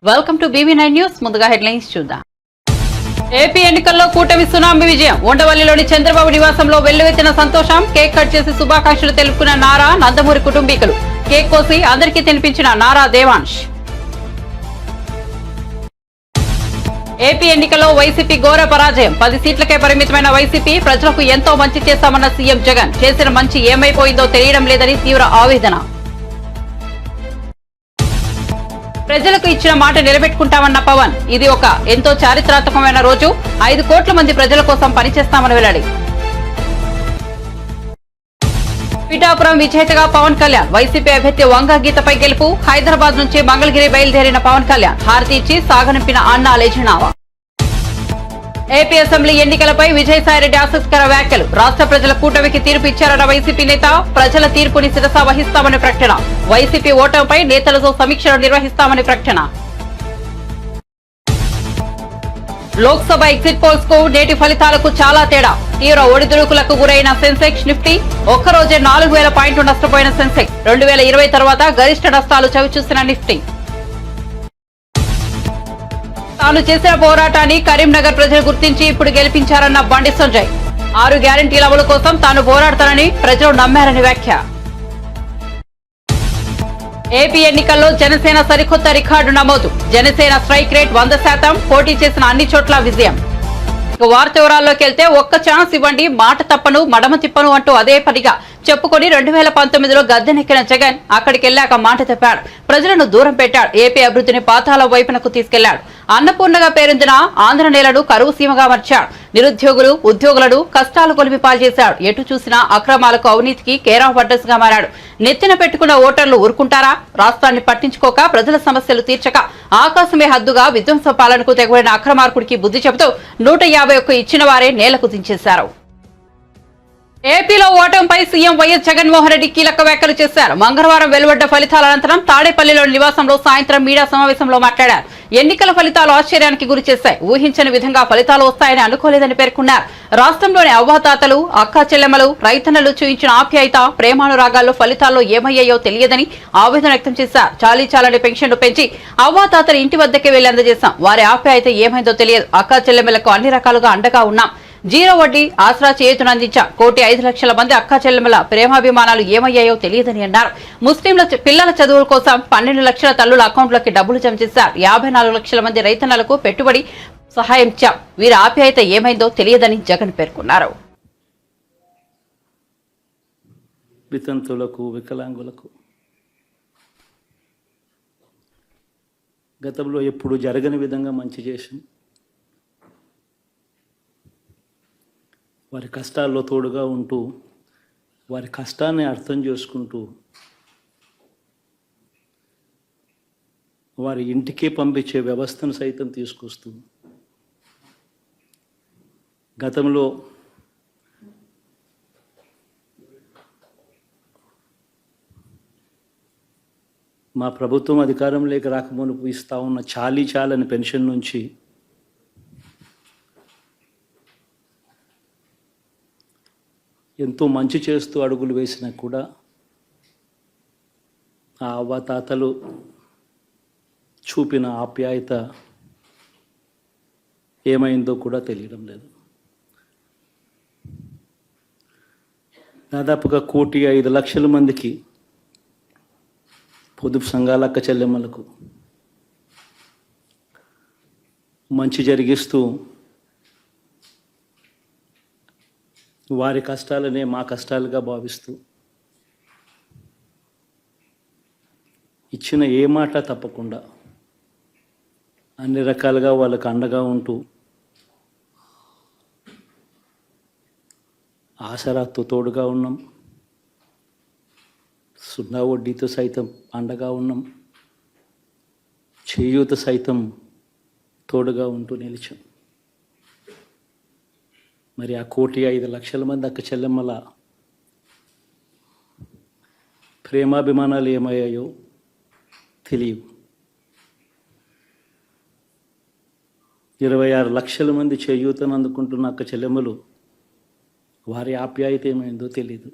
Welcome to BB9 news. ముందుగా headlines చూద్దాం. AP ఎన్నికల్లో కూటమి సునామీ విజయం. ఉండవల్లిలోని చంద్రబాబు నివాసంలో వెల్లువెత్తిన సంతోషం. కేక్ కట్ చేసి శుభాకాంక్షలు తెలుపుకున్న నారా, నందమూరి కుటుంబీకులు. కేక్ కోసి అందరికీ తినిపించిన నారా దేవాంశ్. ఏపీ ఎన్నికల్లో వైసీపీ ఘోర పరాజయం. 10 సీట్లకే పరిమితమైన వైసీపీ ప్రజలకు ఎంతో మంచి చేశామన్న సీఎం జగన్. చేసిన మంచి ఏమైపోయిందో తెలియడం లేదని తీవ్ర ఆవేదన. ప్రజలకు ఇచ్చిన మాట నిలబెట్టుకుంటామన్న పవన్. ఇది ఒక ఎంతో చారిత్రాత్మకమైన రోజు. 5 కోట్ల మంది ప్రజల కోసం పనిచేస్తామని వెల్లడి. పిఠాపురం విజేతగా పవన్ కళ్యాణ్. వైసీపీ అభ్యర్థి వంగ గీతపై గెలుపు. హైదరాబాద్ నుంచి మంగళగిరి బయలుదేరిన పవన్ కళ్యాణ్ హారతి ఇచ్చి సాగనింపిన అన్నా లేజనావా. ఏపీ అసెంబ్లీ ఎన్నికలపై విజయసాయిరెడ్డి ఆసక్తికర వ్యాఖ్యలు. రాష్ట్ర ప్రజల కూటమికి తీర్పు ఇచ్చారన్న వైసీపీ నేత. ప్రజల తీర్పుని శిరస వహిస్తామని ప్రకటన. వైసీపీ ఓటమిపై నేతలతో సమీక్షలు నిర్వహిస్తామని ప్రకటన. లోక్సభ ఎగ్జిట్ పోల్స్ కు నేటి ఫలితాలకు చాలా తేడా. తీవ్ర ఒడిదుడుకులకు గురైన సెన్సెక్స్, నిఫ్టీ. ఒక్కరోజే 4000 పాయింట్లు నష్టపోయిన సెన్సెక్స్. 2020 తర్వాత గరిష్ట నష్టాలు చవిచూసిన నిఫ్టీ. తాను చేసిన పోరాటాన్ని కరీంనగర్ ప్రజలు గుర్తించి ఇప్పుడు గెలిపించారన్న బండి సంజయ్. 6 గ్యారంటీల అమలు కోసం తాను పోరాడతానని ప్రజలు నమ్మారని వ్యాఖ్య. ఏపీ ఎన్నికల్లో జనసేన సరికొత్త రికార్డు నమోదు. Janasena strike rate 100%. పోటీ చేసిన అన్ని చోట్ల విజయం. వార్త వివరాల్లోకి వెళ్తే ఒక్క ఛాన్స్ ఇవ్వండి, మాట తప్పను, మడమ తిప్పను అంటూ అదే పనిగా చెప్పుకొని 2019లో గద్దెనెక్కిన జగన్ అక్కడికి వెళ్లాక మాట తప్పాడు. ప్రజలను దూరం పెట్టాడు. ఏపీ అభివృద్ధిని పాతాళ వైపునకు తీసుకెళ్లాడు. అన్నపూర్ణగా పేరొందిన ఆంధ్ర నేలను కరువు సీమగా మార్చాడు. నిరుద్యోగులు, ఉద్యోగులను కష్టాలు కొలిమి పాల్చేశాడు. ఎటు చూసినా అక్రమాలకు, అవినీతికి కేర్ ఆఫ్ అడ్రస్ గా మారాడు. నెత్తిన పెట్టుకున్న ఓటర్లు ఊరుకుంటారా? రాష్ట్రాన్ని పట్టించుకోక, ప్రజల సమస్యలు తీర్చక, ఆకాశమే హద్దుగా విధ్వంస పాలనకు తెగబడిన అక్రమార్కుడికి బుద్ధి చెబుతూ 151 ఇచ్చిన వారే నేలకు దించేశారు. ఏపీలో ఓటమిపై సీఎం వైఎస్ జగన్మోహన్ రెడ్డి కీలక వ్యాఖ్యలు చేశారు. మంగళవారం వెలువడ్డ ఫలితాల అనంతరం తాడేపల్లిలోని నివాసంలో సాయంత్రం మీడియా సమావేశంలో మాట్లాడారు. ఎన్నికల ఫలితాలు ఆశ్చర్యానికి గురి చేశాయి. ఊహించని విధంగా ఫలితాలు వస్తాయని అనుకోలేదని పేర్కొన్నారు. రాష్ట్రంలోని అవ్వాతాతలు, అక్కా చెల్లెమ్మలు, రైతన్నలు చూయించిన ఆప్యాయత, ప్రేమానురాగాల్లో ఫలితాల్లో ఏమయ్యాయో తెలియదని ఆవేదన వ్యక్తం చేశారు. చాలీచాలని పెన్షన్లు పెంచి అవ్వాతాతలు ఇంటి వద్దకే వెళ్లి అందజేశాం. వారి ఆప్యాయత ఏమైందో తెలియదు. అక్కా చెల్లెమ్మలకు అన్ని రకాలుగా అండగా ఉన్నాం. 0 వడ్డీ ఆసరా చేయూతను అందించాం. 1,05,00,000 మంది అక్కా చెల్లెమ్మల ప్రేమాభిమానాలు ఏమయ్యాయో తెలియదని అన్నారు. ముస్లింల పిల్లల చదువుల కోసం 12 లక్షల తల్లుల అకౌంట్లోకి డబ్బులు జమ చేశారు. 54 లక్షల మంది రైతన్నలకు పెట్టుబడి సహాయం ఇచ్చాం. వీరి ఆప్యాయత ఏమైందో తెలియదని జగన్ పేర్కొన్నారు. వితంతులకు, వికలాంగులకు గతంలో ఎప్పుడు జరగని విధంగా మంచి చేసాం. వారి కష్టాల్లో తోడుగా ఉంటూ, వారి కష్టాన్ని అర్థం చేసుకుంటూ, వారి ఇంటికే పంపించే వ్యవస్థను సైతం తీసుకొస్తూ, గతంలో మా ప్రభుత్వం అధికారంలోకి రాకమునుపు ఇస్తా ఉన్న చాలని పెన్షన్ నుంచి ఎంతో మంచి చేస్తూ అడుగులు వేసినా కూడా ఆ అవ్వాతాతలు చూపిన ఆప్యాయత ఏమైందో కూడా తెలియడం లేదు. దాదాపుగా 1,05,00,000 మందికి పొదుపు సంఘాల అక్క చెల్లెమ్మలకు మంచి జరిగిస్తూ వారి కష్టాలనే మా కష్టాలుగా భావిస్తూ ఇచ్చిన ఏ మాట తప్పకుండా అన్ని రకాలుగా వాళ్ళకు అండగా ఉంటూ ఆసరాతో తోడుగా ఉన్నాం. 0 వడ్డీతో సైతం అండగా ఉన్నాం. చేయూత సైతం తోడుగా ఉంటూ నిలిచాం. మరి ఆ 1,05,00,000 మంది అక్క చెల్లెమ్మల ప్రేమాభిమానాలు ఏమయ్యాయో తెలియవు. 26 లక్షల మంది చేయూతను అందుకుంటున్న అక్క చెల్లెమ్మలు వారి ఆప్యాయత ఏమైందో తెలియదు.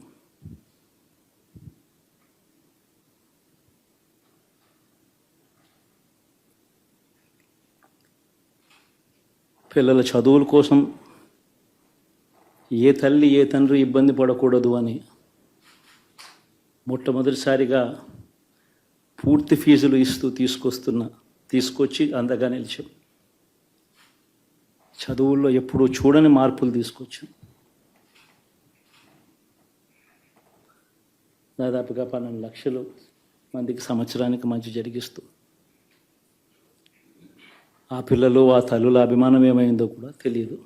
పిల్లల చదువుల కోసం ఏ తల్లి ఏ తండ్రి ఇబ్బంది పడకూడదు అని మొట్టమొదటిసారిగా పూర్తి ఫీజులు ఇస్తూ తీసుకొచ్చి అందగా నిలిచాం. చదువుల్లో ఎప్పుడూ చూడని మార్పులు తీసుకొచ్చాం. దాదాపుగా 12 లక్షలు మందికి సంవత్సరానికి మంచి జరిగిస్తూ ఆ పిల్లలు ఆ తల్లుల అభిమానం ఏమైందో కూడా తెలియదు.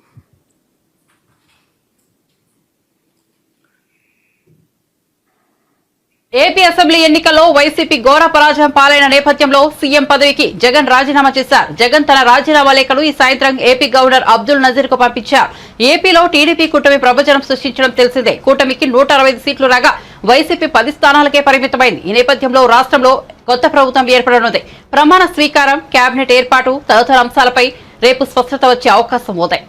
ఏపీ అసెంబ్లీ ఎన్నికల్లో వైసీపీ ఘోర పరాజయం పాలైన నేపథ్యంలో సీఎం పదవికి జగన్ రాజీనామా చేశారు. జగన్ తన రాజీనామా లేఖను ఈ సాయంత్రం ఏపీ గవర్నర్ అబ్దుల్ నజీర్ కు పంపించారు. ఏపీలో టీడీపీ కూటమి ప్రవచనం సృష్టించడం తెలిసిందే. కూటమికి 165 సీట్లు రాగా వైసీపీ 10 స్థానాలకే పరిమితమైంది. ఈ నేపథ్యంలో రాష్ట్రంలో కొత్త ప్రభుత్వం ఏర్పడనుంది. ప్రమాణ స్వీకారం, కేబినెట్ ఏర్పాటు తదితర అంశాలపై రేపు స్పష్టత వచ్చే అవకాశం ఉంది.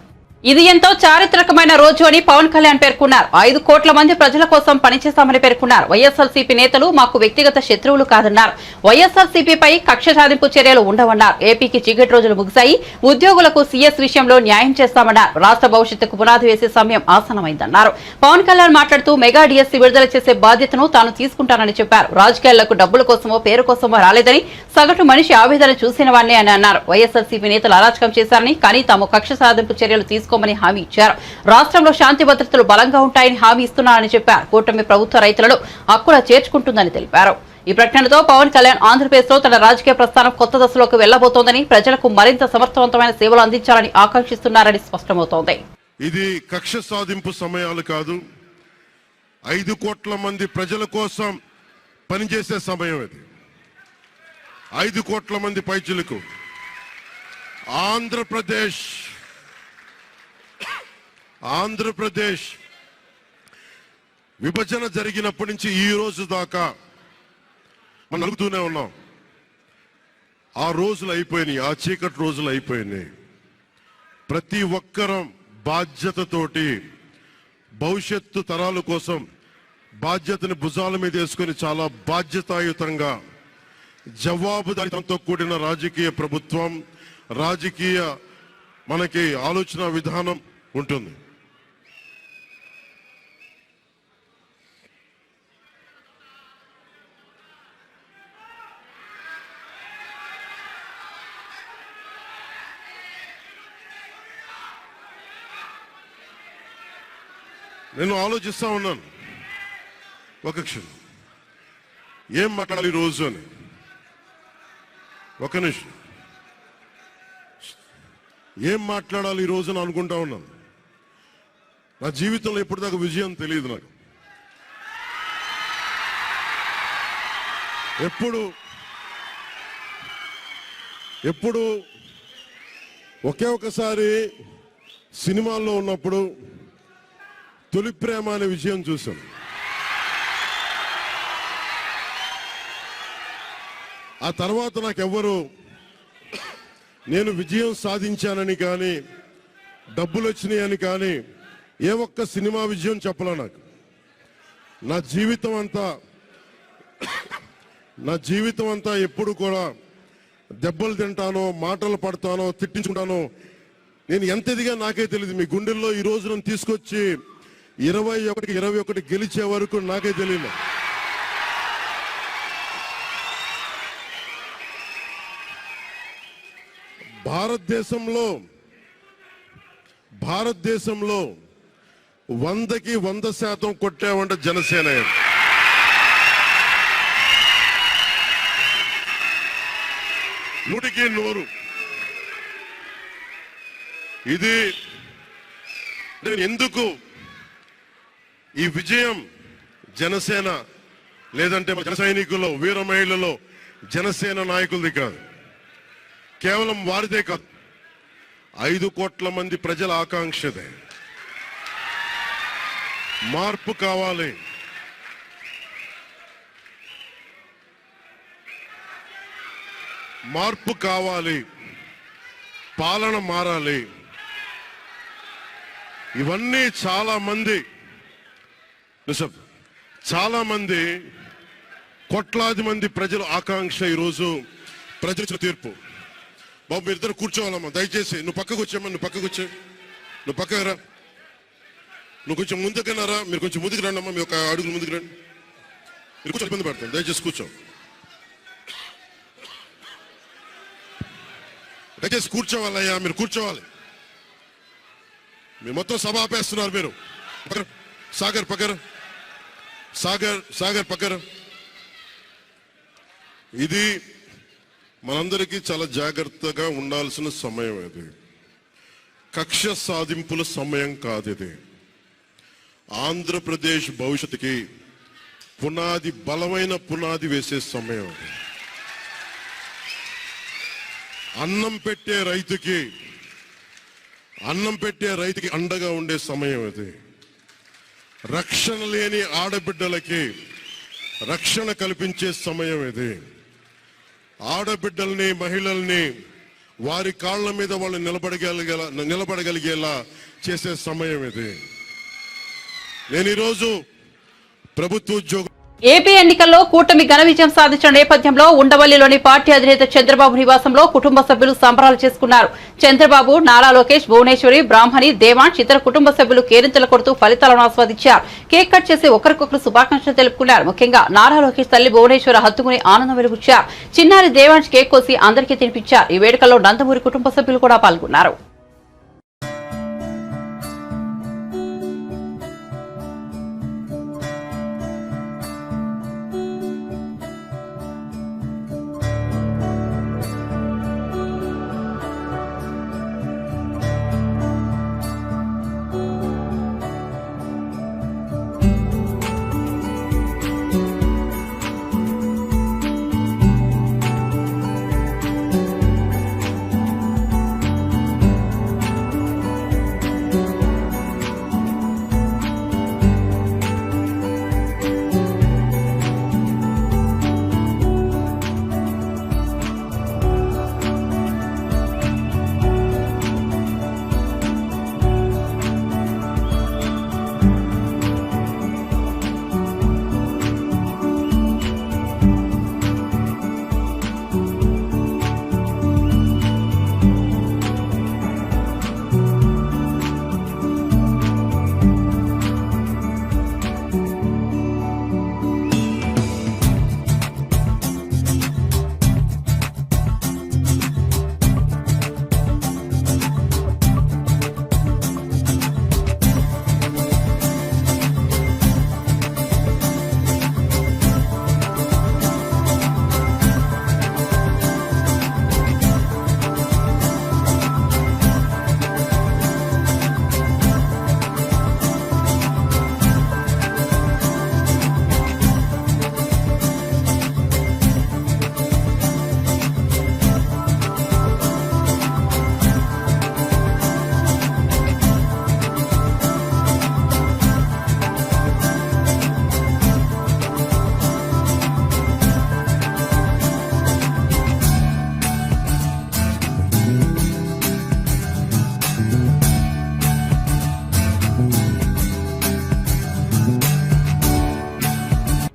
ఇది ఎంతో చారిత్రకమైన రోజు అని పవన్ కళ్యాణ్ పేర్కొన్నారు. 5 కోట్ల మంది ప్రజల కోసం పనిచేస్తామని పేర్కొన్నారు. వైఎస్ఆర్సీపీ నేతలు మాకు వ్యక్తిగత శత్రువులు కాదన్నారు. వైఎస్ఆర్సీపీపై కక్ష సాధింపు చర్యలు ఉండవన్నారు. ఏపీకి చీకటి రోజులు ముగిశాయి. ఉద్యోగులకు సీఎస్ విషయంలో న్యాయం చేస్తామన్నారు. రాష్ట్ర భవిష్యత్తుకు పునాది వేసే సమయం ఆసనమైందన్నారు. పవన్ కళ్యాణ్ మాట్లాడుతూ మెగా డిఎస్సీ విడుదల చేసే బాధ్యతను తాను తీసుకుంటానని చెప్పారు. రాజకీయాలకు డబ్బుల కోసమో పేరు కోసమో రాలేదని, సగటు మనిషి ఆవేదన చూసిన వాడిని అని అన్నారు. వైఎస్ఆర్సీపీ నేతలు అరాచకం చేశారని, కానీ తాము కక్ష సాధింపు చర్యలు తీసుకోమని హామీ ఇచ్చారు. రాష్ట్రంలో శాంతి భద్రతలు బలంగా ఉంటాయని హామీ ఇస్తున్నారని చెప్పారు. కూటమి ప్రభుత్వ రైతులను హక్కులా చేర్చుకుంటుందని తెలిపారు. ఈ ప్రకటనతో పవన్ కళ్యాణ్ ఆంధ్రప్రదేశ్ లో తన రాజకీయ ప్రస్థానం కొత్త దశలోకి వెళ్లబోతోందని, ప్రజలకు మరింత సమర్థవంతమైన సేవలు అందించాలని ఆకాంక్షిస్తున్నారని స్పష్టమవుతోంది. ఇది కక్ష సాధింపు సమయాలు కాదు, 5 కోట్ల మంది ప్రజల కోసం పనిచేసే సమయం ఇది. 5 కోట్ల మంది పైచులకు ఆంధ్రప్రదేశ్ విభజన జరిగినప్పటి నుంచి ఈ రోజు దాకా మనం అడుగుతూనే ఉన్నాం. ఆ రోజులు అయిపోయినాయి, ఆ చీకటి రోజులు అయిపోయినాయి. ప్రతి ఒక్కరం బాధ్యతతోటి భవిష్యత్తు తరాల కోసం బాధ్యతని భుజాల మీద వేసుకొని చాలా బాధ్యతాయుతంగా జవాబుదారీతనంతో కూడిన రాజకీయ ప్రభుత్వం, రాజకీయ మనకి ఆలోచన విధానం ఉంటుంది. నేను ఆలోచిస్తా ఉన్నాను, ఒక క్షణం ఏం మాట్లాడాలి ఈ రోజు అని. ఒక నిమిషం, ఏం మాట్లాడాలి ఈ రోజు అని అనుకుంటా ఉన్నాను. నా జీవితంలో ఎప్పటిదాకా విజయం తెలియదు నాకు. ఎప్పుడు ఒకే ఒకసారి సినిమాల్లో ఉన్నప్పుడు తొలి ప్రేమ అనే విజయం చూశాను. ఆ తర్వాత నాకెవ్వరు నేను విజయం సాధించానని కానీ, డబ్బులు వచ్చినాయని కానీ ఏ ఒక్క సినిమా విజయం చెప్పలే నాకు. నా జీవితం అంతా ఎప్పుడు కూడా దెబ్బలు తింటానో, మాటలు పడతానో, తిట్టించుకుంటానో. నేను ఎంత ఎదిగా నాకే తెలియదు. మీ గుండెల్లో ఈ రోజు నన్ను తీసుకొచ్చి 21 గెలిచే వరకు నాకే తెలియదు. భారతదేశంలో 100కి 100% కొట్టామంటే జనసేన. నూటికి 100. ఇది ఎందుకు ఈ విజయం జనసేన లేదంటే జన సైనికుల్లో, వీర మహిళల్లో జనసేన నాయకులది కాదు, కేవలం వారిదే కాదు, 5 కోట్ల మంది ప్రజల ఆకాంక్షదే. మార్పు కావాలి. పాలన మారాలి. ఇవన్నీ చాలా మంది కోట్లాది మంది ప్రజల ఆకాంక్ష. ఈరోజు ప్రజల తీర్పు. బాబు మీరు ఇద్దరు కూర్చోవాలమ్మా దయచేసి. నువ్వు పక్కకు వచ్చామ్మా, నువ్వు పక్కకు వచ్చే, నువ్వు పక్కకు రా, నువ్వు కొంచెం ముందుకన్నారా, మీరు కొంచెం ముందుకు రండి అమ్మా, మీరు ఒక అడుగులు ముందుకు రండి. మీరు కూర్చో, ఇబ్బంది పడతాను, దయచేసి కూర్చో, దయచేసి కూర్చోవాలయ్యా, మీరు కూర్చోవాలి. మీరు మొత్తం సభ ఆపేస్తున్నారు. మీరు సాగర్ పక్కన, సాగర్ పక్కన. ఇది మనందరికీ చాలా జాగ్రత్తగా ఉండాల్సిన సమయం. ఇది కక్ష సాధింపుల సమయం కాదు. ఇది ఆంధ్రప్రదేశ్ భవిష్యత్తుకి పునాది, బలమైన పునాది వేసే సమయం. అన్నం పెట్టే రైతుకి అండగా ఉండే సమయం ఇది. రక్షణ లేని ఆడబిడ్డలకి రక్షణ కల్పించే సమయం ఇది. ఆడబిడ్డల్ని, మహిళల్ని వారి కాళ్ళ మీద వాళ్ళు నిలబడగలిగేలా చేసే సమయం ఇది. నేను ఈరోజు ప్రభుత్వ ఉద్యోగం. ఏపీ ఎన్నికల్లో కూటమి ఘన విజయం సాధించిన నేపథ్యంలో ఉండవల్లిలోని పార్టీ అధినేత చంద్రబాబు నివాసంలో కుటుంబ సభ్యులు సంబరాలు చేసుకున్నారు. చంద్రబాబు, నారా లోకేష్, భువనేశ్వరి, బ్రాహ్మణి, దేవాంశ్ ఇతర కుటుంబ సభ్యులు కేరింతలు కొడుతూ ఫలితాలను ఆస్వాదించారు. కేక్ కట్ చేసి ఒకరికొకరు శుభాకాంక్షలు తెలుపుకున్నారు. ముఖ్యంగా నారా లోకేష్ తల్లి భువనేశ్వరి హత్తుకుని ఆనందం వెలుగుచ్చారు. చిన్నారి దేవాంశ్ కేక్ కోసి అందరికీ తినిపించారు. ఈ వేడుకల్లో నందమూరి కుటుంబ సభ్యులు కూడా పాల్గొన్నారు.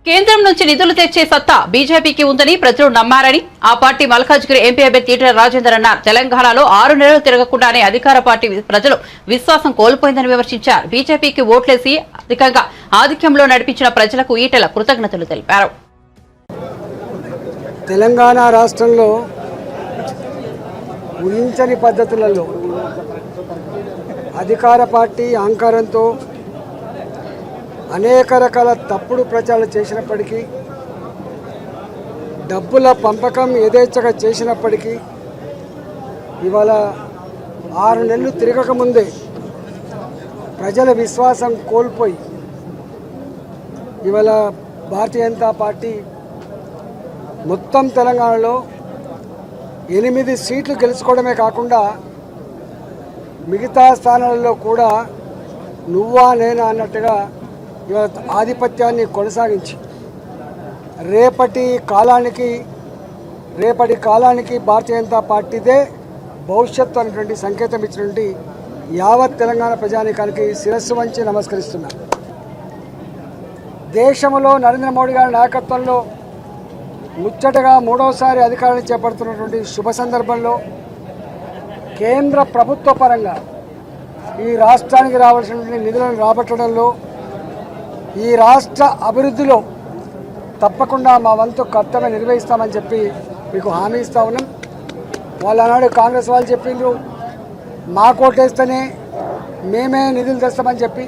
కేంద్రం నుంచి నిధులు తెచ్చే సత్తా బీజేపీకి ఉందని ప్రజలు నమ్మారని ఆ పార్టీ మల్కాజ్గిరి ఎంపీ అభ్యర్థి ఈటెల రాజేందర్ అన్నారు. తెలంగాణలో 6 నెలలు తిరగకుండానే అధికార పార్టీ ప్రజలు విశ్వాసం కోల్పోయిందని విమర్శించారు. బీజేపీకి ఓట్లేసి అధికంగా ఆధిక్యంలో నడిపించిన ప్రజలకు ఈటెల కృతజ్ఞతలు తెలిపారు. తెలంగాణ రాష్ట్రంలో ఊహించని పద్ధతులలో అధికార పార్టీ అహంకారంతో అనేక రకాల తప్పుడు ప్రచారాలు చేసినప్పటికీ, డబ్బుల పంపకం యథేచ్ఛగా చేసినప్పటికీ, ఇవాళ 6 నెలలు తిరగకముందే ప్రజల విశ్వాసం కోల్పోయి ఇవాళ భారతీయ జనతా పార్టీ మొత్తం తెలంగాణలో 8 సీట్లు గెలుచుకోవడమే కాకుండా మిగతా స్థానాలలో కూడా నువ్వా నేనా అన్నట్టుగా ఇవాళ ఆధిపత్యాన్ని కొనసాగించి రేపటి కాలానికి భారతీయ జనతా పార్టీదే భవిష్యత్తు అనేటువంటి సంకేతం ఇచ్చినటువంటి యావత్ తెలంగాణ ప్రజానీకానికి శిరస్సు వంచి నమస్కరిస్తున్నా. దేశంలో నరేంద్ర మోడీ గారి నాయకత్వంలో ముచ్చటగా 3వసారి అధికారాన్ని చేపడుతున్నటువంటి శుభ సందర్భంలో కేంద్ర ప్రభుత్వ పరంగా ఈ రాష్ట్రానికి రావాల్సినటువంటి నిధులను రాబట్టడంలో, ఈ రాష్ట్ర అభివృద్ధిలో తప్పకుండా మా వంతు కర్తవ్యం నిర్వహిస్తామని చెప్పి మీకు హామీ ఇస్తా ఉన్నాం. వాళ్ళు ఆనాడు కాంగ్రెస్ వాళ్ళు చెప్పిండ్రు మా కోటేస్తేనే మేమే నిధులు తెస్తామని చెప్పి.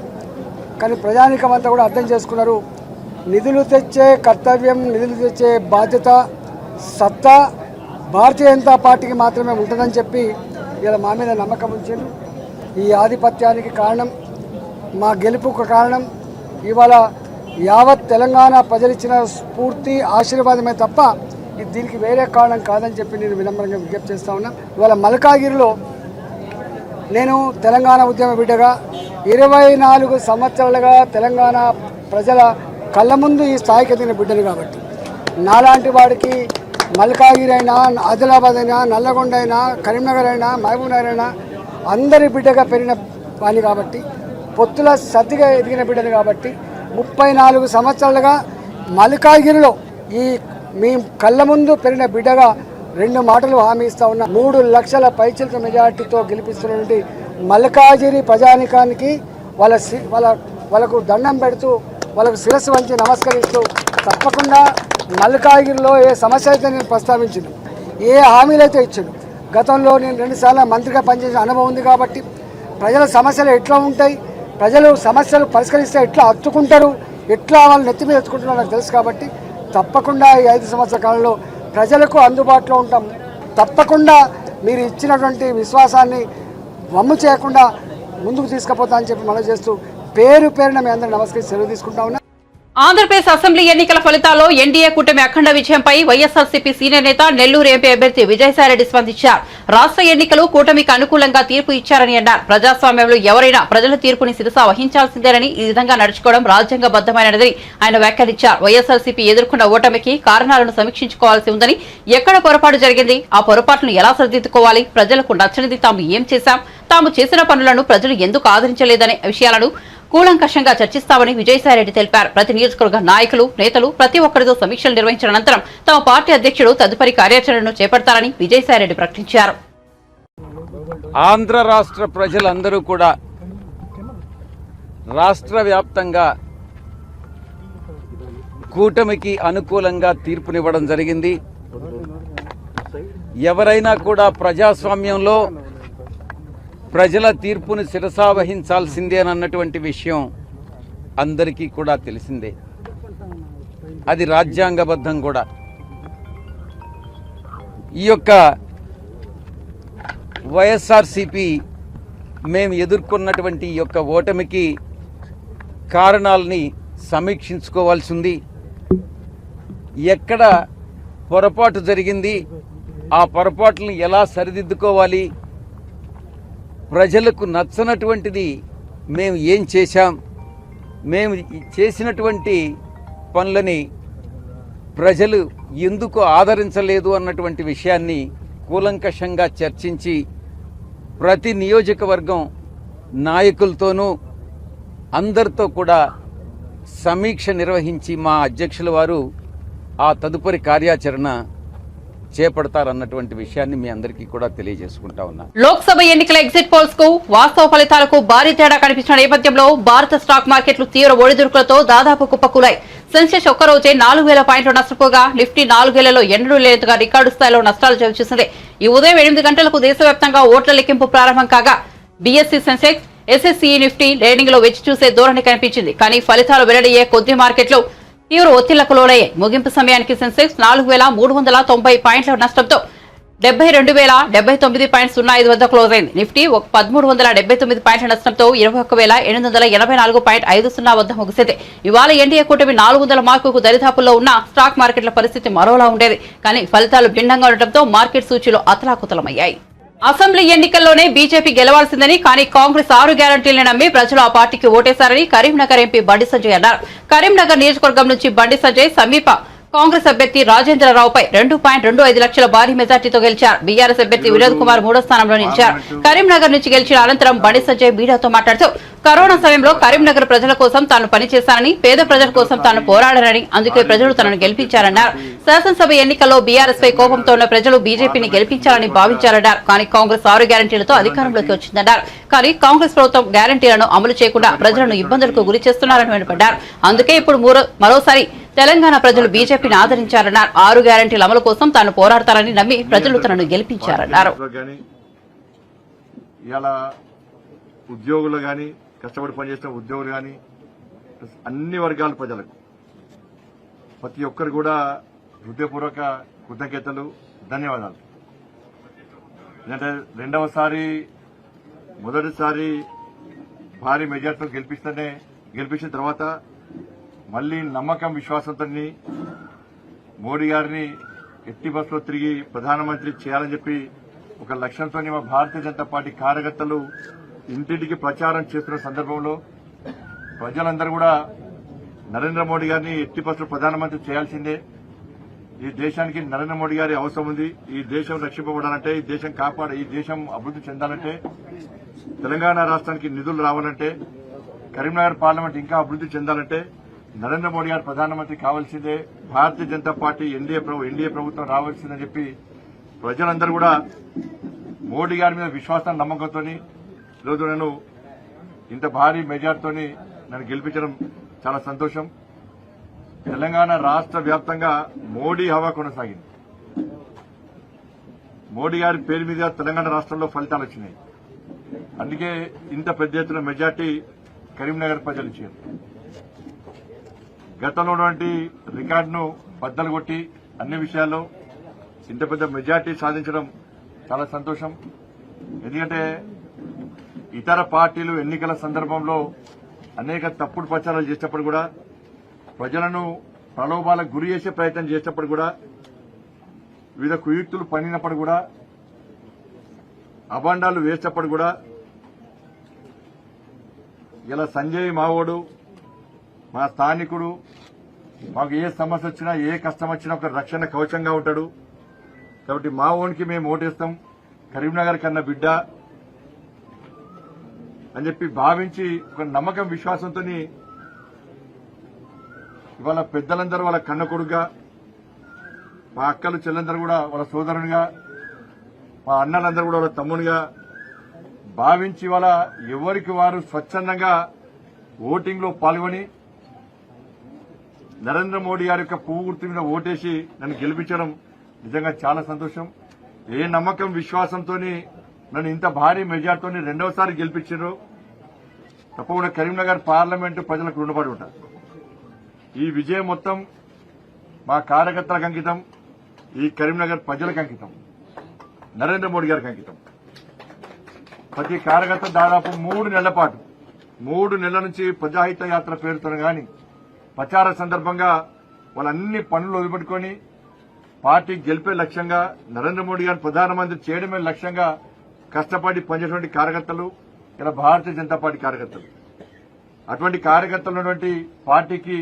కానీ ప్రజానీకం అంతా కూడా అర్థం చేసుకున్నారు. నిధులు తెచ్చే కర్తవ్యం, నిధులు తెచ్చే బాధ్యత, సత్తా భారతీయ జనతా పార్టీకి మాత్రమే ఉంటుందని చెప్పి ఇలా మా మీద నమ్మకం ఉంచారు. ఈ ఆధిపత్యానికి కారణం, మా గెలుపుకు కారణం ఇవాళ యావత్ తెలంగాణ ప్రజలిచ్చిన స్ఫూర్తి, ఆశీర్వాదమే తప్ప దీనికి వేరే కారణం కాదని చెప్పి నేను వినమ్రంగా విజ్ఞప్తి చేస్తా ఉన్నా. ఇవాళ మల్కాగిరిలో నేను తెలంగాణ ఉద్యమ బిడ్డగా 24 సంవత్సరాలుగా తెలంగాణ ప్రజల కళ్ళ ముందు ఈ స్థాయికి ఎదిగిన బిడ్డను కాబట్టి, నాలాంటి వాడికి మల్కాగిరి అయినా, ఆదిలాబాద్ అయినా, నల్లగొండ అయినా, కరీంనగర్ అయినా, మహబూబ్నగర్ అయినా అందరి బిడ్డగా పెరిగిన వాడిని కాబట్టి, పొత్తుల సర్దిగా ఎదిగిన బిడ్డను కాబట్టి 34 సంవత్సరాలుగా మల్కాగిరిలో ఈ మీ కళ్ళ ముందు పెరిగిన బిడ్డగా 2 మాటలు హామీ ఇస్తా ఉన్నా. 3 లక్షల పైచిలక మెజార్టీతో గెలిపిస్తున్నటువంటి మల్కాజిరి ప్రజానికానికి వాళ్ళకు దండం పెడుతూ, వాళ్ళకు శిరస్సు వంచి నమస్కరిస్తూ, తప్పకుండా మల్కాజిరిలో ఏ సమస్య అయితే నేను ప్రస్తావించాను, ఏ హామీలు అయితే ఇచ్చాను, గతంలో నేను 2 సార్లు మంత్రిగా పనిచేసిన అనుభవం ఉంది కాబట్టి ప్రజల సమస్యలు ఎట్లా ఉంటాయి, ప్రజలు సమస్యలు పరిష్కరిస్తే ఎట్లా హత్తుకుంటారు, ఎట్లా వాళ్ళు నెత్తి మీద ఎత్తుకుంటున్నారో నాకు తెలుసు కాబట్టి తప్పకుండా ఈ 5 సంవత్సరాల కాలంలో ప్రజలకు అందుబాటులో ఉంటాం. తప్పకుండా మీరు ఇచ్చినటువంటి విశ్వాసాన్ని వమ్ము చేయకుండా ముందుకు తీసుకుపోతా అని చెప్పి మనం చేస్తూ పేరున మీ అందరూ నమస్కరించి సెలవు తీసుకుంటా ఉన్నా. ఆంధ్రప్రదేశ్ అసెంబ్లీ ఎన్నికల ఫలితాల్లో ఎన్డీఏ కూటమి అఖండ విజయంపై వైఎస్ఆర్సీపీ సీనియర్ నేత నెల్లూరు ఎంపీ అభ్యర్థి విజయసాయిరెడ్డి స్పందించారు. రాష్ట్ర ఎన్నికలు కూటమికి అనుకూలంగా తీర్పు ఇచ్చారని అన్నారు. ప్రజాస్వామ్యంలో ఎవరైనా ప్రజల తీర్పుని శిరసా వహించాల్సిందేనని, ఈ విధంగా నడుచుకోవడం రాజ్యాంగబద్దమైనదని ఆయన వ్యాఖ్యానించారు. వైఎస్ఆర్సీపీ ఎదుర్కొన్న ఓటమికి కారణాలను సమీక్షించుకోవాల్సి ఉందని, ఎక్కడ పొరపాటు జరిగింది, ఆ పొరపాట్లను ఎలా సరిదిద్దుకోవాలి, ప్రజలకు నచ్చనిది తాము ఏం చేశాం, తాము చేసిన పనులను ప్రజలు ఎందుకు ఆదరించలేదనే విషయాలను కూలంకషంగా చర్చిస్తామని విజయసాయిరెడ్డి తెలిపారు. ప్రతి నియోజకవర్గ నాయకులు, నేతలు ప్రతి ఒక్కరితో సమీక్షలు నిర్వహించిన అనంతరం తమ పార్టీ అధ్యక్షుడు తదుపరి కార్యాచరణను చేపడతారని విజయసాయిరెడ్డి ప్రకటించారు. ఆంధ్ర రాష్ట్ర ప్రజలందరూ కూడా రాష్ట్ర వ్యాప్తంగా కూటమికి అనుకూలంగా తీర్పునివ్వడం జరిగింది. ఎవరైనా కూడా ప్రజాస్వామ్యంలో ప్రజల తీర్పును శిరసా వహించాల్సిందేనన్నటువంటి విషయం అందరికీ కూడా తెలిసిందే. అది రాజ్యాంగబద్ధం కూడా. ఈ యొక్క వైఎస్ఆర్సీపీ మేము ఎదుర్కొన్నటువంటి ఈ యొక్క ఓటమికి కారణాలని సమీక్షించుకోవాల్సి ఉంది. ఎక్కడ పొరపాటు జరిగింది, ఆ పొరపాట్లను ఎలా సరిదిద్దుకోవాలి, ప్రజలకు నచ్చనటువంటిది మేము ఏం చేశాం, మేము చేసినటువంటి పనులని ప్రజలు ఎందుకు ఆదరించలేదు అన్నటువంటి విషయాన్ని కూలంకషంగా చర్చించి ప్రతి నియోజకవర్గం నాయకులతోనూ అందరితో కూడా సమీక్ష నిర్వహించి మా అధ్యక్షుల వారు ఆ తదుపరి కార్యాచరణ చేపడతారన్నటువంటి విషయాన్ని మీ అందరికీ కూడా తెలియజేసుకుంటా ఉన్నా. లోక్సభ ఎన్నికల ఎగ్జిట్ పోల్స్ కు వాస్తవ ఫలితాలకు భారీ తేడా కనిపించిన నేపథ్యంలో భారత స్టాక్ మార్కెట్లు తీవ్ర ఒడిదుడుకులతో దాదాపు కుప్పకూలాయి. సెన్సెక్స్ ఒక్కరోజే 4,000 పాయింట్లు నష్టపోగా నిఫ్టీ 4,000లో ఎన్నడూ లేనంతగా రికార్డు స్థాయిలో నష్టాలు చవిచూసింది. ఈ ఉదయం 8 గంటలకు దేశవ్యాప్తంగా ఓట్ల లెక్కింపు ప్రారంభం కాగా BSc Sensex, SSC Nifty trading లో వెచ్చి చూసే ధోరణి కనిపించింది. కానీ ఫలితాలు వెల్లడయ్యే కొద్ది మార్కెట్లు తీవ్ర ఒత్తిళ్లకు లోనయ్యాయి. ముగింపు సమయానికి సెన్సెక్స్ 4,390 పాయింట్ల నష్టంతో 72,079.05 వద్ద క్లోజ్ అయింది. నిఫ్టీ 1,379 పాయింట్ల నష్టంతో 21,884.50 వద్ద ముగిసింది. ఇవాళ ఎన్డీఏ కూటమి 400 మార్కుకు దరిదాపుల్లో ఉన్న స్టాక్ మార్కెట్ల పరిస్థితి మరోలా ఉండేది. కానీ ఫలితాలు భిన్నంగా ఉండటంతో మార్కెట్ సూచీలు అతలాకుతలమయ్యాయి. అసెంబ్లీ ఎన్నికల్లోనే బీజేపీ గెలవాల్సిందని, కానీ కాంగ్రెస్ 6 గ్యారంటీలను నమ్మి ప్రజలు ఆ పార్టీకి ఓటేశారని కరీంనగర్ ఎంపీ బండి సంజయ్ అన్నారు. కరీంనగర్ నియోజకవర్గం నుంచి బండి సంజయ్ సమీప కాంగ్రెస్ అభ్యర్థి రాజేంద్రరావుపై 2.25 లక్షల భారీ మెజార్టీతో గెలిచారు. బీఆర్ఎస్ అభ్యర్థి వినోద్ కుమార్ 3వ స్థానంలో నిలిచారు. కరీంనగర్ నుంచి గెలిచిన అనంతరం బండి సంజయ్ మీడియాతో మాట్లాడుతూ కరోనా సమయంలో కరీంనగర్ ప్రజల కోసం తాను పనిచేశానని, పేద ప్రజల కోసం తాను పోరాడానని, అందుకే ప్రజలు తనను గెలిపించారన్నారు. శాసనసభ ఎన్నికల్లో బీఆర్ఎస్ పై కోపంతో ఉన్న ప్రజలు బీజేపీని గెలిపించాలని భావించారన్నారు. కానీ కాంగ్రెస్ 6 గ్యారంటీలతో అధికారంలోకి వచ్చిందన్నారు. కానీ కాంగ్రెస్ ప్రభుత్వం గ్యారంటీలను అమలు చేయకుండా ప్రజలను ఇబ్బందులకు గురి చేస్తున్నారని వెనుపడ్డారు. అందుకే ఇప్పుడు మరోసారి తెలంగాణ ప్రజలు బీజేపీని ఆదరించారన్నారు. 6 గ్యారంటీల అమలు కోసం తాను పోరాడతారని నమ్మి ప్రజలు తనను గెలిపించారన్నారు. ఉద్యోగులు కానీ, కష్టపడి పనిచేసిన ఉద్యోగులు కానీ, అన్ని వర్గాల ప్రజలకు ప్రతి ఒక్కరు కూడా హృదయపూర్వక కృతజ్ఞతలు, ధన్యవాదాలు. ఎందుకంటే మొదటిసారి భారీ మెజార్టీతో గెలిపించిన తర్వాత మళ్లీ నమ్మకం, విశ్వాసంతో మోడీ గారిని ఎట్టి బస్సులో తిరిగి ప్రధానమంత్రి చేయాలని చెప్పి ఒక లక్ష్యంతో మా భారతీయ జనతా పార్టీ కార్యకర్తలు ఇంటింటికి ప్రచారం చేస్తున్న సందర్భంలో ప్రజలందరూ కూడా నరేంద్ర మోడీ గారిని ఎట్టి బస్సులో ప్రధానమంత్రి చేయాల్సిందే. ఈ దేశానికి నరేంద్ర మోడీ గారి అవసరం ఉంది. ఈ దేశం రక్షింపబడాలంటే, ఈ దేశం అభివృద్ది చెందాలంటే, తెలంగాణ రాష్ట్రానికి నిధులు రావాలంటే, కరీంనగర్ పార్లమెంట్ ఇంకా అభివృద్ది చెందాలంటే నరేంద్ర మోడీ గారు ప్రధానమంత్రి కావాల్సిందే. భారతీయ జనతా పార్టీ ఎన్డీఏ ప్రభుత్వం రావాల్సిందని చెప్పి ప్రజలందరూ కూడా మోడీ గారి మీద విశ్వాసం, నమ్మకంతో ఈరోజు నేను ఇంత భారీ మెజార్టీతో నన్ను గెలిపించడం చాలా సంతోషం. తెలంగాణ రాష్ట్ర వ్యాప్తంగా మోడీ హవా కొనసాగింది. మోడీ గారి పేరు మీద తెలంగాణ రాష్ట్రంలో ఫలితాలు వచ్చినాయి. అందుకే ఇంత పెద్ద ఎత్తున మెజార్టీ కరీంనగర్ ప్రజలు ఇచ్చారు. గతంలో ఉన్నటువంటి రికార్డును బద్దలు కొట్టి అన్ని విషయాల్లో ఇంత పెద్ద మెజార్టీ సాధించడం చాలా సంతోషం. ఎందుకంటే ఇతర పార్టీలు ఎన్నికల సందర్భంలో అనేక తప్పుడు ప్రచారాలు చేసేటప్పుడు కూడా, ప్రజలను ప్రలోభాలకు గురి చేసే ప్రయత్నం చేసేటప్పుడు కూడా, వివిధ కుయుక్తులు పన్నినప్పుడు కూడా, అభాండాలు వేసేటప్పుడు కూడా, ఇలా సంజయ్ మావోడు, మా స్థానికుడు, మాకు ఏ సమస్య వచ్చినా, ఏ కష్టం వచ్చినా ఒక రక్షణ కవచంగా ఉంటాడు. కాబట్టి మా ఓన్కి మేము ఓటేస్తాం, కరీంనగర్ కన్నా బిడ్డ అని చెప్పి భావించి ఒక నమ్మకం, విశ్వాసంతో ఇవాళ పెద్దలందరూ వాళ్ళ కన్న కొడుకుగా, మా అక్కలు చెల్లెందరూ కూడా వాళ్ళ సోదరునిగా, మా అన్నలందరూ కూడా వాళ్ళ తమ్మునిగా భావించి ఇవాళ ఎవరికి వారు స్వచ్ఛందంగా ఓటింగ్ లో పాల్గొని నరేంద్ర మోడీ గారి యొక్క పువ్వు గుర్తు మీద ఓటేసి నన్ను గెలిపించడం నిజంగా చాలా సంతోషం. ఏ నమ్మకం, విశ్వాసంతో నన్ను ఇంత భారీ మెజార్టీతో రెండవసారి గెలిపించారు. తప్పకుండా కరీంనగర్ పార్లమెంటు ప్రజలకు రుణపడి ఉంటారు. ఈ విజయం మొత్తం మా కార్యకర్తలకు అంకితం, ఈ కరీంనగర్ ప్రజలకు అంకితం, నరేంద్ర మోడీ గారికి అంకితం. ప్రతి కార్యకర్త దాదాపు 3 నెలల పాటు 3 నెలల నుంచి ప్రజాహిత యాత్ర పేరుతో గాని ప్రచార సందర్భంగా వాళ్ళన్ని పనులు వదిలిపెట్టుకుని పార్టీ గెలిపే లక్ష్యంగా, నరేంద్ర మోడీ గారిని ప్రధానమంత్రి చేయడమే లక్ష్యంగా కష్టపడి పనిచేటువంటి కార్యకర్తలు ఇలా భారతీయ జనతా పార్టీ కార్యకర్తలు. అటువంటి కార్యకర్తలు ఉన్నటువంటి పార్టీకి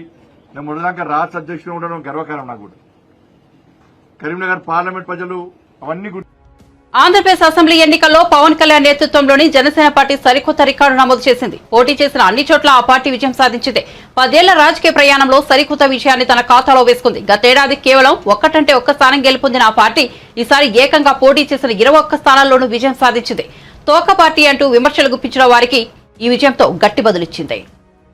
నేను మొదటిదాకా రాష్ట్ర అధ్యక్షుడు ఉండడం గర్వకారం. నాకు కూడా కరీంనగర్ పార్లమెంట్ ప్రజలు అవన్నీ ఆంధ్రప్రదేశ్ అసెంబ్లీ ఎన్నికల్లో పవన్ కళ్యాణ్ నేతృత్వంలోని జనసేన పార్టీ సరికొత్త రికార్డు నమోదు చేసింది. పోటీ చేసిన అన్ని చోట్ల ఆ పార్టీ విజయం సాధించింది. 10 ఏళ్ల రాజకీయ ప్రయాణంలో సరికొత్త విజయాన్ని తన ఖాతాలో వేసుకుంది. గతేడాది కేవలం ఒక్కటంటే ఒక్క స్థానం గెలుపొందిన ఆ పార్టీ ఈసారి ఏకంగా పోటీ చేసిన 21 స్థానాల్లోనూ విజయం సాధించింది. తోక పార్టీ అంటూ విమర్శలు గుప్పించిన వారికి ఈ విజయంతో గట్టి బదులిచ్చింది.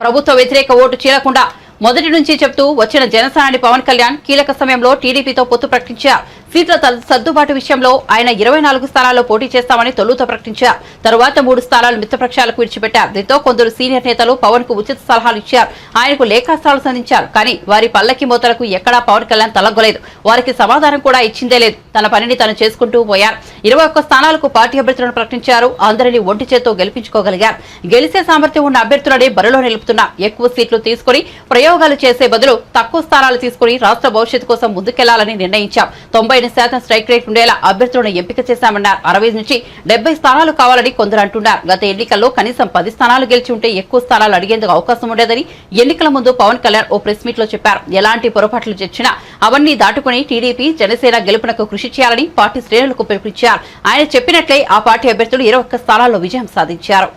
ప్రభుత్వ వ్యతిరేక ఓటు చీలకుండా మొదటి నుంచి చెబుతూ వచ్చిన జనసేనాని పవన్ కళ్యాణ్ కీలక సమయంలో టీడీపీతో పొత్తు ప్రకటించారు. సీట్ల సర్దుబాటు విషయంలో ఆయన 24 స్థానాల్లో పోటీ చేస్తామని తొలుత ప్రకటించారు. తరువాత 3 స్థానాలు మిత్రపక్షాలకు విడిచిపెట్టారు. దీంతో కొందరు సీనియర్ నేతలు పవన్ కు ఉచిత సలహాలు ఇచ్చారు. ఆయనకు లేఖాస్త్రాలు సంధించారు. కానీ వారి పల్లకి మోతలకు ఎక్కడా పవన్ కళ్యాణ్ తలగ్గలేదు. వారికి సమాధానం కూడా ఇచ్చిందే లేదు. తన పనిని తను చేసుకుంటూ పోయారు. 21 స్థానాలకు పార్టీ అభ్యర్థులను ప్రకటించారు. అందరినీ ఒంటి చేత్తో గెలిపించుకోగలిగారు. గెలిచే సామర్థ్యం ఉన్న అభ్యర్థులనే బరిలో నిలుపుతున్నా ఎక్కువ సీట్లు తీసుకుని ప్రయోగాలు చేసే బదులు తక్కువ స్థానాలు తీసుకుని రాష్ట్ర భవిష్యత్తు కోసం ముందుకెళ్లాలని నిర్ణయించాం. 90% స్ట్రైక్ రేట్ ఉండేలా అభ్యర్థులను ఎంపిక చేశామన్నారు. 60 నుంచి 70 స్థానాలు కావాలని కొందరు అంటున్నారు. గత ఎన్నికల్లో కనీసం 10 స్థానాలు గెలిచి ఉంటే ఎక్కువ స్థానాలు అడిగేందుకు అవకాశం ఉండేదని ఎన్నికల ముందు పవన్ కళ్యాణ్ ఓ ప్రెస్ మీట్ లో చెప్పారు. ఎలాంటి పొరపాట్లు చేసినా అవన్నీ దాటుకుని టీడీపీ జనసేన గెలుపునకు కృషి చేయాలని పార్టీ శ్రేణులకు పిలుపునిచ్చారు. ఆయన చెప్పినట్లే ఆ పార్టీ అభ్యర్థులు 21 స్థానాల్లో విజయం సాధించారు.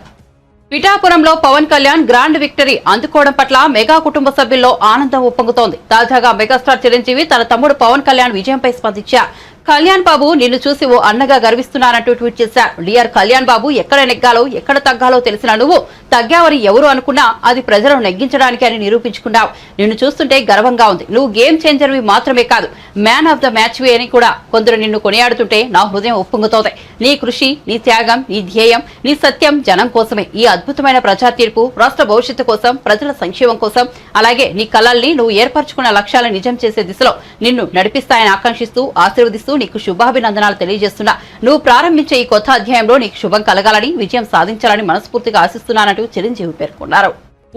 పిఠాపురంలో పవన్ కళ్యాణ్ గ్రాండ్ విక్టరీ అందుకోవడం పట్ల మెగా కుటుంబ సభ్యుల్లో ఆనందం ఉప్పొంగుతోంది. తాజాగా మెగాస్టార్ చిరంజీవి తన తమ్ముడు పవన్ కళ్యాణ్ విజయంపై స్పందించారు. కళ్యాణ్ బాబు నిన్ను చూసి ఓ అన్నగా గర్విస్తున్నానంటూ ట్వీట్ చేశారు. డియర్ కళ్యాణ్ బాబు, ఎక్కడ నెగ్గాలో ఎక్కడ తగ్గాలో తెలిసిన నువ్వు తగ్గావని ఎవరు అనుకున్నా అది ప్రజలను నెగ్గించడానికి అని నిరూపించుకున్నావు. నిన్ను చూస్తుంటే గర్వంగా ఉంది. నువ్వు గేమ్ చేంజర్వి మాత్రమే కాదు, మ్యాన్ ఆఫ్ ద మ్యాచ్వి అని కూడా కొందరు నిన్ను కొనియాడుతుంటే నా హృదయం ఉప్పొంగుతోంది. నీ కృషి, నీ త్యాగం, నీ ధ్యేయం, నీ సత్యం జనం కోసమే. ఈ అద్భుతమైన ప్రజా తీర్పు రాష్ట్ర భవిష్యత్తు కోసం, ప్రజల సంక్షేమం కోసం, అలాగే నీ కలల్ని నువ్వు ఏర్పరచుకున్న లక్ష్యాలను నిజం చేసే దిశలో నిన్ను నడిపిస్తాయని ఆకాంక్షిస్తూ ఆశీర్వదిస్తూ నీకు శుభాభినందనాలు తెలియజేస్తున్నా. నువ్వు ప్రారంభించే ఈ కొత్త అధ్యాయంలో నీకు శుభం కలగాలని, విజయం సాధించాలని మనస్ఫూర్తిగా ఆశిస్తున్నానంటూ చిరంజీవి పేర్కొన్నారు.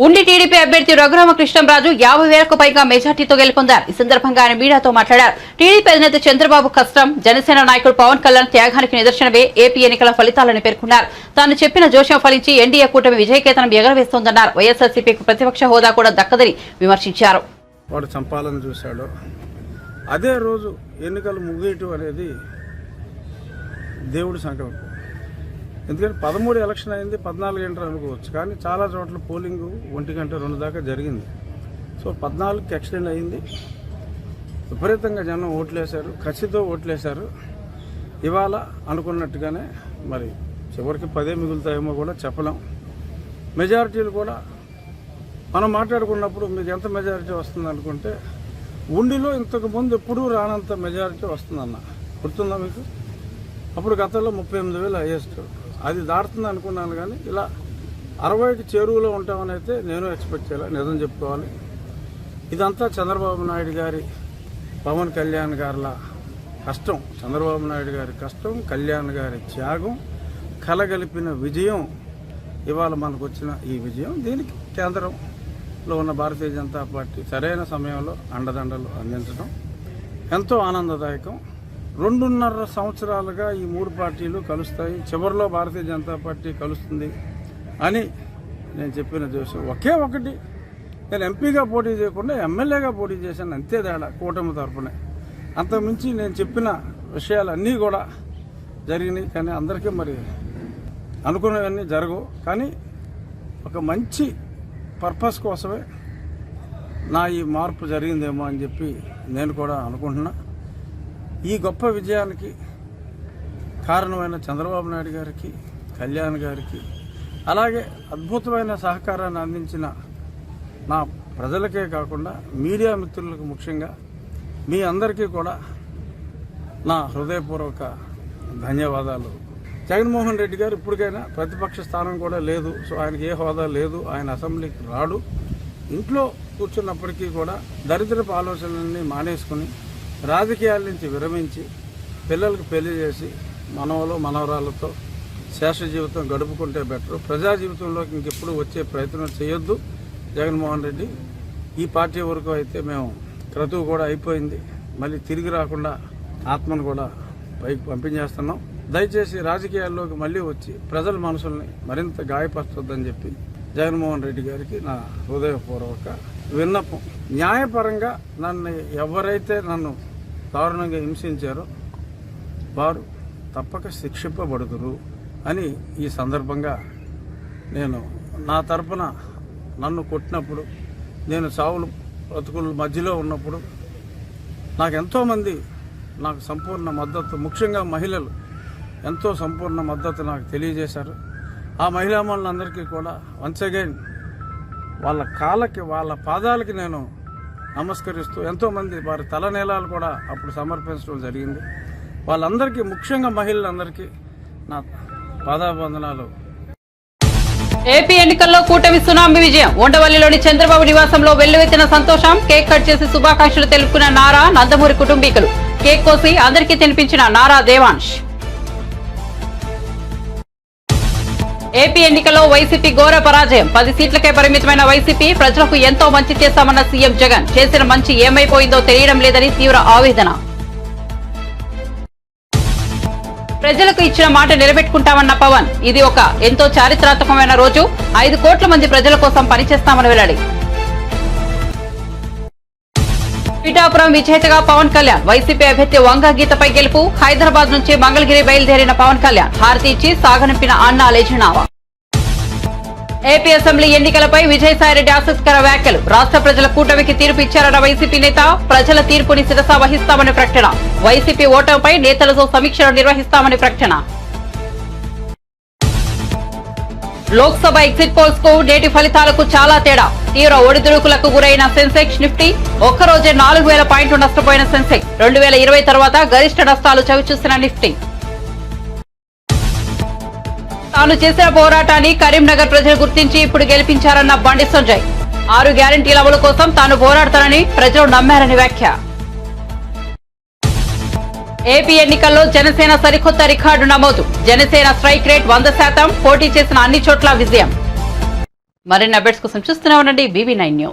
ఉండి టీడీపీ అభ్యర్థి రఘురామకృష్ణంరాజు 50,000కు పైగా మెజార్టీతో గెలుపొందారు. ఈ సందర్భంగా ఆయన మీడియాతో మాట్లాడారు. టీడీపీ అధినేత చంద్రబాబు కష్టం, జనసేన నాయకుడు పవన్ కళ్యాణ్ త్యాగానికి నిదర్శనమే ఏపీ ఎన్నికల ఫలితాలని పేర్కొన్నారు. తాను చెప్పిన జోషం ఫలించి ఎన్డీఏ కూటమి విజయకేతనం ఎగరవేస్తోందన్నారు. వైఎస్ఆర్సీపీకి ప్రతిపక్ష హోదా కూడా దక్కదని విమర్శించారు. వాడు చంపాలని చూశాడు. అదే రోజు ఎన్నికలు ముగియటం అనేది దేవుడి సంకల్పం. ఎందుకంటే 13 ఎలక్షన్ అయింది, 14 గంటలు అనుకోవచ్చు, కానీ చాలా చోట్ల పోలింగ్ 1 గంట 2 దాకా జరిగింది. సో 14కి ఎక్స్టెండ్ అయింది. విపరీతంగా జనం ఓట్లేశారు, కసితో ఓట్లేశారు. ఇవాళ అనుకున్నట్టుగానే మరి చివరికి 10 మిగులుతాయేమో కూడా చెప్పలేం. మెజారిటీలు కూడా మనం మాట్లాడుకున్నప్పుడు మీకు ఎంత మెజారిటీ వస్తుంది అనుకుంటే, ఉండిలో ఇంతకు ముందు ఎప్పుడూ రానంత మెజారిటీ వస్తుందన్న గుర్తుందా మీకు? అప్పుడు గతంలో 38,000 హైయెస్ట్, అది దాటుతుంది అనుకున్నాను. కానీ ఇలా 60కి చేరువలో ఉంటామని అయితే నేను ఎక్స్పెక్ట్ చేయాలి, నిజం చెప్పుకోవాలి. ఇదంతా చంద్రబాబు నాయుడు గారి, పవన్ కళ్యాణ్ గారిల కష్టం. చంద్రబాబు నాయుడు గారి కష్టం, కళ్యాణ్ గారి త్యాగం కలగలిపిన విజయం. ఇవాళ మనకు వచ్చిన ఈ విజయం, దీనికి కేంద్రంలో ఉన్న భారతీయ జనతా పార్టీ సరైన సమయంలో అండదండలు అందించడం ఎంతో ఆనందదాయకం. 2.5 సంవత్సరాలుగా ఈ 3 పార్టీలు కలుస్తాయి, చివరిలో భారతీయ జనతా పార్టీ కలుస్తుంది అని నేను చెప్పిన జోషం ఒకే ఒకటి. నేను ఎంపీగా పోటీ చేయకుండా ఎమ్మెల్యేగా పోటీ చేశాను, అంతే తేడా కూటమి తరఫునే. అంతకుమించి నేను చెప్పిన విషయాలన్నీ కూడా జరిగినాయి. కానీ అందరికీ మరి అనుకున్నవన్నీ జరగవు. కానీ ఒక మంచి పర్పస్ కోసమే నా ఈ మార్పు జరిగిందేమో అని చెప్పి నేను కూడా అనుకుంటున్నా. ఈ గొప్ప విజయానికి కారణమైన చంద్రబాబు నాయుడు గారికి, కళ్యాణ్ గారికి, అలాగే అద్భుతమైన సహకారాన్ని అందించిన నా ప్రజలకే కాకుండా మీడియా మిత్రులకు, ముఖ్యంగా మీ అందరికీ కూడా నా హృదయపూర్వక ధన్యవాదాలు. జగన్మోహన్ రెడ్డి గారు ఇప్పటికైనా ప్రతిపక్ష స్థానం కూడా లేదు, సో ఆయనకి ఏ హోదా లేదు, ఆయన అసెంబ్లీకి రాడు. ఇంట్లో కూర్చున్నప్పటికీ కూడా దరిద్రపు ఆలోచనలన్నీ మానేసుకుని రాజకీయాల నుంచి విరమించి పిల్లలకు పెళ్లి చేసి మనవలు మనవరాలతో శేష జీవితం గడుపుకుంటే బెటర్. ప్రజా జీవితంలోకి ఇంకెప్పుడు వచ్చే ప్రయత్నం చేయొద్దు జగన్మోహన్ రెడ్డి. ఈ పార్టీ వరకు అయితే మేము క్రతువు కూడా అయిపోయింది, మళ్ళీ తిరిగి రాకుండా ఆత్మను కూడా పైకి పంపించేస్తున్నాం. దయచేసి రాజకీయాల్లోకి మళ్ళీ వచ్చి ప్రజల మనసుల్ని మరింత గాయపరచొద్దని చెప్పి జగన్మోహన్ రెడ్డి గారికి నా హృదయపూర్వక విన్నపం. న్యాయపరంగా ఎవరైతే నన్ను దారుణంగా హింసించారో వారు తప్పక శిక్షింపబడుతురు అని ఈ సందర్భంగా నేను నా తరపున నన్ను కొట్టినప్పుడు, నేను చావులు బ్రతుకుల మధ్యలో ఉన్నప్పుడు నాకు ఎంతోమంది నాకు సంపూర్ణ మద్దతు, ముఖ్యంగా మహిళలు ఎంతో సంపూర్ణ మద్దతు నాకు తెలియజేశారు. ఆ మహిళామణులందరికీ కూడా వన్స్ అగైన్ వాళ్ళ కాళ్ళకి, వాళ్ళ పాదాలకి నేను నమస్కరిస్తూ, ఎంతోమంది వారి తలనీలాలు కూడా అప్పుడు సమర్పించడం జరిగింది. వాళ్ళందరికీ, ముఖ్యంగా మహిళలందరికీ నా పాదాబంధనాలు. ఏపీ ఎన్నికల్లో కూటమి సునామీ విజయం. ఉండవల్లిలోని చంద్రబాబు నివాసంలో వెల్లువెత్తిన సంతోషం. కేక్ కట్ చేసి శుభాకాంక్షలు తెలుపుకున్న నారా, నందమూరి కుటుంబీకులు. కేక్ కోసి అందరికీ తినిపించిన నారా దేవాంశ్. ఏపీ ఎన్నికల్లో వైసీపీ ఘోర పరాజయం. 10 సీట్లకే పరిమితమైన వైసీపీ. ప్రజలకు ఎంతో మంచి చేశామన్న సీఎం జగన్ చేసిన మంచి ఏమైపోయిందో తెలియడం లేదని తీవ్ర ఆవేదన. ప్రజలకు ఇచ్చిన మాట నిలబెట్టుకుంటామన్న పవన్. ఇది ఒక ఎంతో చారిత్రాత్మకమైన రోజు. 5 కోట్ల మంది ప్రజల కోసం పనిచేస్తామని వెల్లడి. పిఠాపురం విజేతగా పవన్ కళ్యాణ్. వైసీపీ అభ్యర్థి వంగ గీతపై గెలుపు. హైదరాబాద్ నుంచి మంగళగిరి బయలుదేరిన పవన్ కళ్యాణ్ హారతి ఇచ్చి సాగనింపిన అన్నా లెజినావా. ఏపీ అసెంబ్లీ ఎన్నికలపై విజయసాయిరెడ్డి ఆసక్తికర వ్యాఖ్యలు. రాష్ట్ర ప్రజల కూటమికి తీర్పు ఇచ్చారన్న వైసీపీ నేత. ప్రజల తీర్పుని శిరసా వహిస్తామని ప్రకటన. వైసీపీ ఓటమిపై నేతలతో సమీక్షలు నిర్వహిస్తామని ప్రకటన. లోక్సభ ఎగ్జిట్ పోల్స్ కు నేటి ఫలితాలకు చాలా తేడా. తీవ్ర ఒడిదుడుకులకు గురైన సెన్సెక్స్, నిఫ్టీ ఒక్కరోజే 4,000 పాయింట్లు నష్టపోయిన సెన్సెక్స్. 2020 తర్వాత గరిష్ట నష్టాలు చవిచూసిన నిఫ్టీ. తాను చేసిన పోరాటాన్ని కరీంనగర్ ప్రజలు గుర్తించి ఇప్పుడు గెలిపించారన్న బండి సంజయ్. 6 గ్యారంటీల అమలు కోసం తాను పోరాడతానని ప్రజలు నమ్మారని వ్యాఖ్య. ఏపీ ఎన్నికల్లో జనసేన సరికొత్త రికార్డు నమోదు. జనసేన స్ట్రైక్ రేట్ 100%, పోటీ చేసిన అన్ని చోట్ల విజయం. మరిన్ని అప్డేట్స్ కోసం చూస్తూనే ఉండండి BB9 న్యూస్.